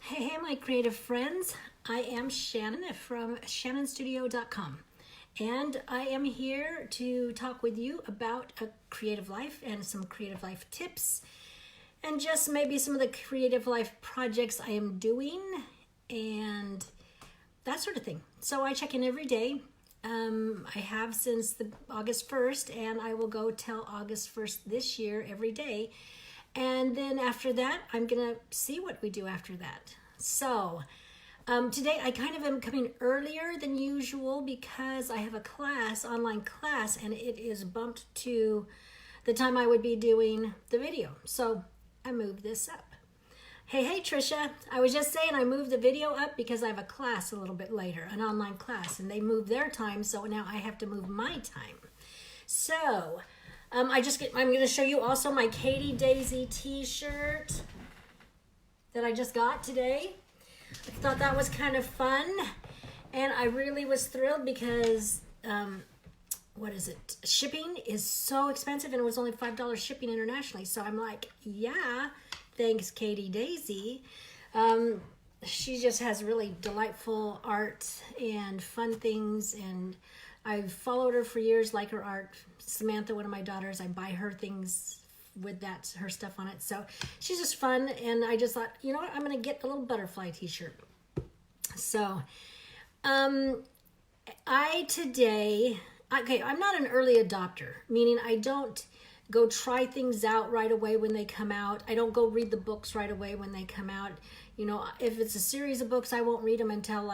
Hey, my creative friends. I am Shannon from shannonstudio.com. And I am here to talk with you about a creative life and some creative life tips and just maybe some of the creative life projects I am doing and that sort of thing. So I check in every day. I have since the August 1st, and I will go till August 1st this year every day. And then after that, I'm going to see what we do after that. So today I kind of am coming earlier than usual because I have a class, online class, and it is bumped to the time I would be doing the video. So I moved this up. Hey, Trisha. I was just saying I moved the video up because I have a class a little bit later, an online class, and they moved their time, so now I have to move my time. So I'm going to show you also my Katy Daisy t-shirt that I just got today. I thought that was kind of fun, and I really was thrilled because shipping is so expensive, and it was only $5 shipping internationally. So I'm like, yeah, thanks Katy Daisy. She just has really delightful art and fun things, and I've followed her for years, like her art. Samantha, one of my daughters, I buy her things with her stuff on it. So she's just fun, and I just thought, you know what, I'm going to get a little butterfly t-shirt. So I'm not an early adopter, meaning I don't go try things out right away when they come out. I don't go read the books right away when they come out. You know, if it's a series of books, I won't read them until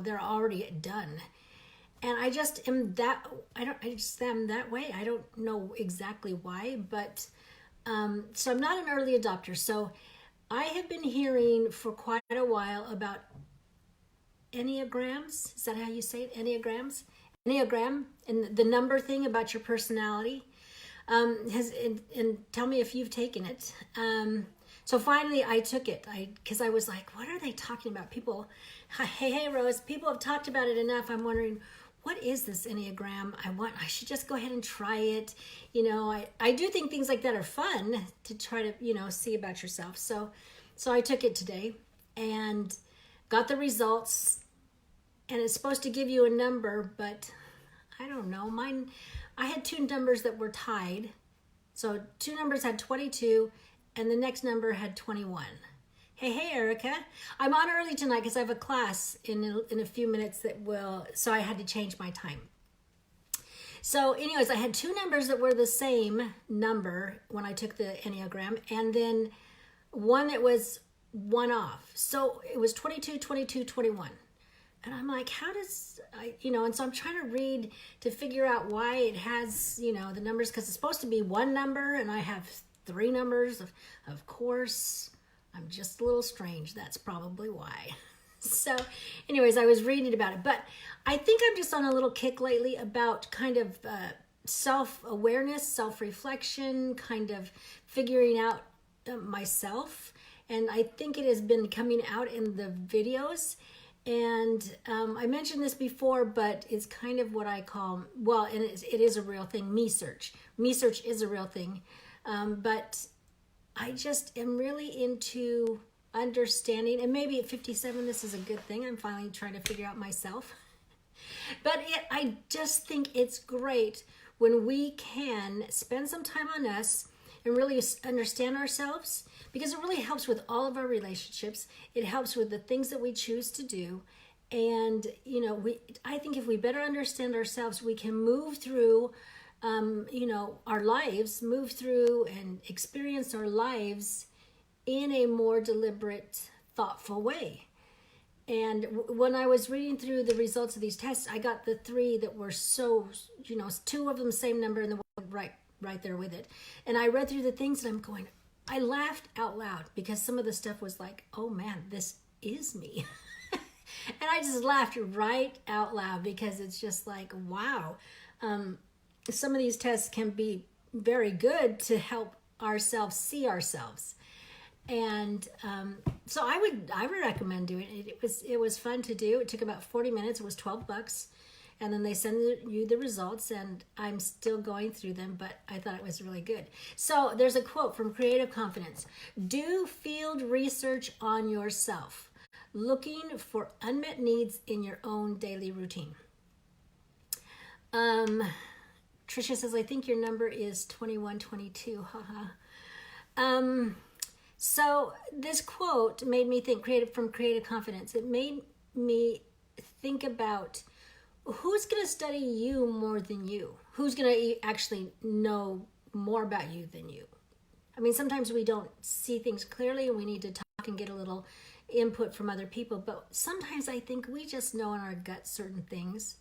they're already done. And I just am that way. I don't know exactly why, but so I'm not an early adopter. So I have been hearing for quite a while about Enneagrams. Is that how you say it? Enneagram, and the number thing about your personality. And tell me if you've taken it. So finally I took it because I was like, what are they talking about? Hey, Rose, people have talked about it enough. I'm wondering, what is this Enneagram? I should just go ahead and try it. You know, I do think things like that are fun to try to, see about yourself. So I took it today and got the results, and it's supposed to give you a number, but I don't know. I had two numbers that were tied. So two numbers had 22 and the next number had 21. Hey, Erica. I'm on early tonight because I have a class in a few minutes so I had to change my time. So anyways, I had two numbers that were the same number when I took the Enneagram, and then one that was one off. So it was 22, 22, 21. And I'm like, and so I'm trying to read to figure out why it has, the numbers, because it's supposed to be one number and I have three numbers. Of course, I'm just a little strange. That's probably why. So anyways, I was reading about it, but I think I'm just on a little kick lately about kind of self-awareness, self-reflection, kind of figuring out myself. And I think it has been coming out in the videos. And I mentioned this before, but it's kind of what I call, and it is a real thing, me search. Me search is a real thing. But I just am really into understanding, and maybe at 57, this is a good thing. I'm finally trying to figure out myself. But I just think it's great when we can spend some time on us and really understand ourselves, because it really helps with all of our relationships. It helps with the things that we choose to do. And, I think if we better understand ourselves, we can move through, our lives, move through and experience our lives in a more deliberate, thoughtful way. And when I was reading through the results of these tests, I got the three that were so, two of them same number and the one right there with it. And I read through the things and I laughed out loud because some of the stuff was like, oh man, this is me. And I just laughed right out loud because it's just like, wow. Some of these tests can be very good to help ourselves see ourselves. And so I would recommend doing it. It was fun to do. It took about 40 minutes. It was $12. and then they send you the results, and I'm still going through them, but I thought it was really good. So there's a quote from Creative Confidence. Do field research on yourself, looking for unmet needs in your own daily routine. Tricia says, I think your number is 2122. Haha. So this quote made me think from Creative Confidence. It made me think about who's going to study you more than you? Who's going to actually know more about you than you? I mean, sometimes we don't see things clearly and we need to talk and get a little input from other people, but sometimes I think we just know in our gut certain things.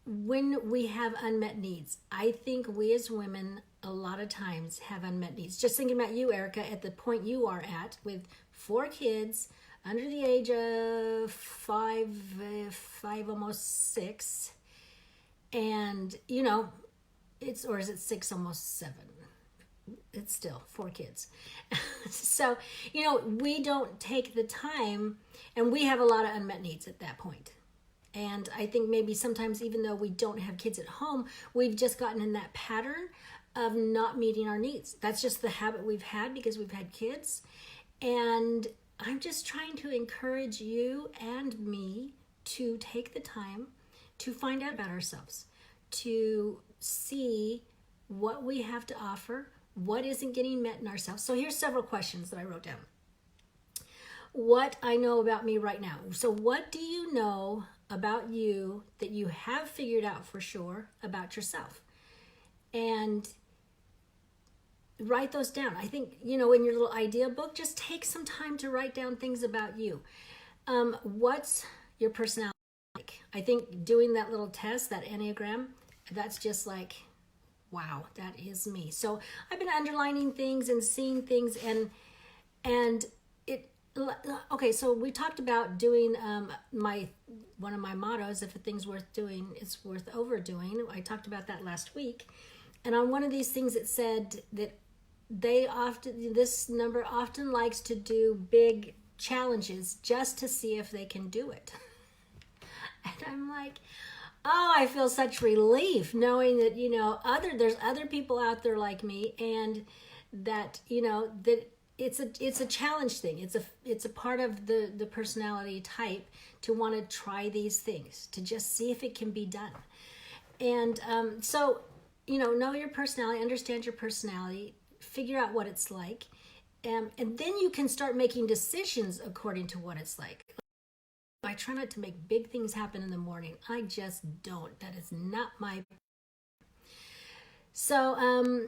When we have unmet needs, I think we as women a lot of times have unmet needs. Just thinking about you, Erica, at the point you are at with 4 kids under the age of 5, almost 6, and or is it 6, almost 7? It's still 4 kids. So, we don't take the time, and we have a lot of unmet needs at that point. And I think maybe sometimes, even though we don't have kids at home, we've just gotten in that pattern of not meeting our needs. That's just the habit we've had because we've had kids. And I'm just trying to encourage you and me to take the time to find out about ourselves, to see what we have to offer, what isn't getting met in ourselves. So here's several questions that I wrote down. What I know about me right now. So what do you know about you that you have figured out for sure about yourself? And write those down. I think, in your little idea book, just take some time to write down things about you. What's your personality like? I think doing that little test, that Enneagram, that's just like, wow, that is me. So I've been underlining things and seeing things, and it, okay, so we talked about doing one of my mottos, if a thing's worth doing, it's worth overdoing. I talked about that last week. And on one of these things, it said that this number often likes to do big challenges just to see if they can do it. And I'm like, oh, I feel such relief knowing that, there's other people out there like me, and that, that it's a challenge thing. It's a part of the personality type to want to try these things, to just see if it can be done. And so, know your personality, understand your personality, figure out what it's like, and then you can start making decisions according to what it's like. I try not to make big things happen in the morning. I just don't. That is not my... So,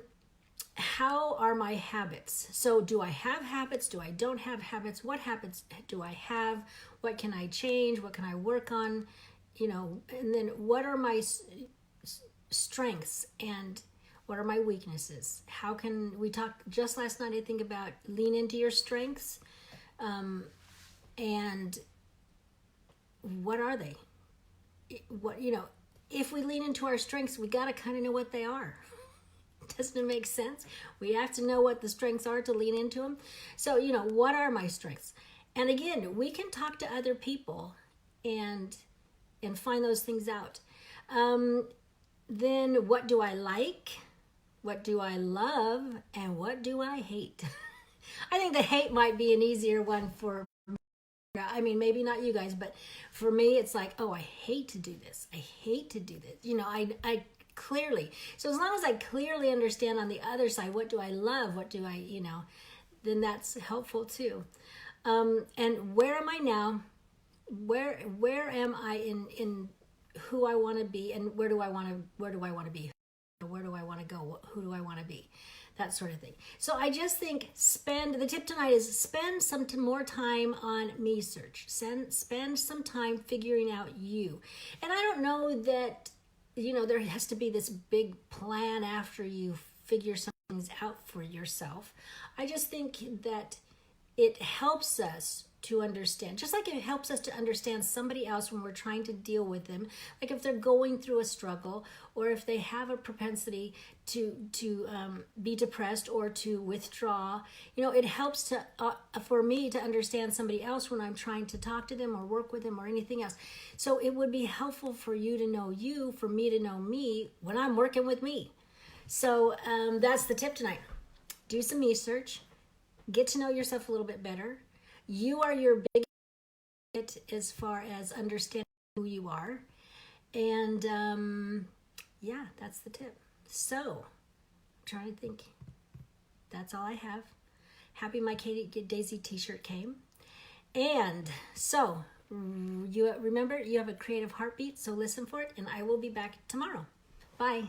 how are my habits? So do I have habits? Do I don't have habits? What habits do I have? What can I change? What can I work on? And then what are my strengths and what are my weaknesses? How can we talk just last night, I think, about lean into your strengths, and what are they? If we lean into our strengths, we got to kind of know what they are. Doesn't it make sense? We have to know what the strengths are to lean into them. So, what are my strengths? And again, we can talk to other people and find those things out. Then what do I like? What do I love? And what do I hate? I think the hate might be an easier one for, maybe not you guys, but for me, it's like, oh, I hate to do this. I hate to do this. I clearly. So as long as I clearly understand on the other side, what do I love? What do I, then that's helpful too. And where am I now? Where am I in who I want to be, and where do I want to be? Where do I want to go? Who do I want to be? That sort of thing. So I just think the tip tonight is spend some more time on me search. Spend some time figuring out you. And I don't know that, there has to be this big plan after you figure some things out for yourself. I just think that it helps us to understand. Just like it helps us to understand somebody else when we're trying to deal with them, like if they're going through a struggle, or if they have a propensity to be depressed or to withdraw. It helps for me to understand somebody else when I'm trying to talk to them or work with them or anything else. So it would be helpful for you to know you, for me to know me when I'm working with me. So that's the tip tonight. Do some research, get to know yourself a little bit better. You are your biggest as far as understanding who you are. And yeah, that's the tip. So I'm trying to think. That's all I have. Happy my Katy Daisy t-shirt came. And so you remember, you have a creative heartbeat, so listen for it, and I will be back tomorrow. Bye.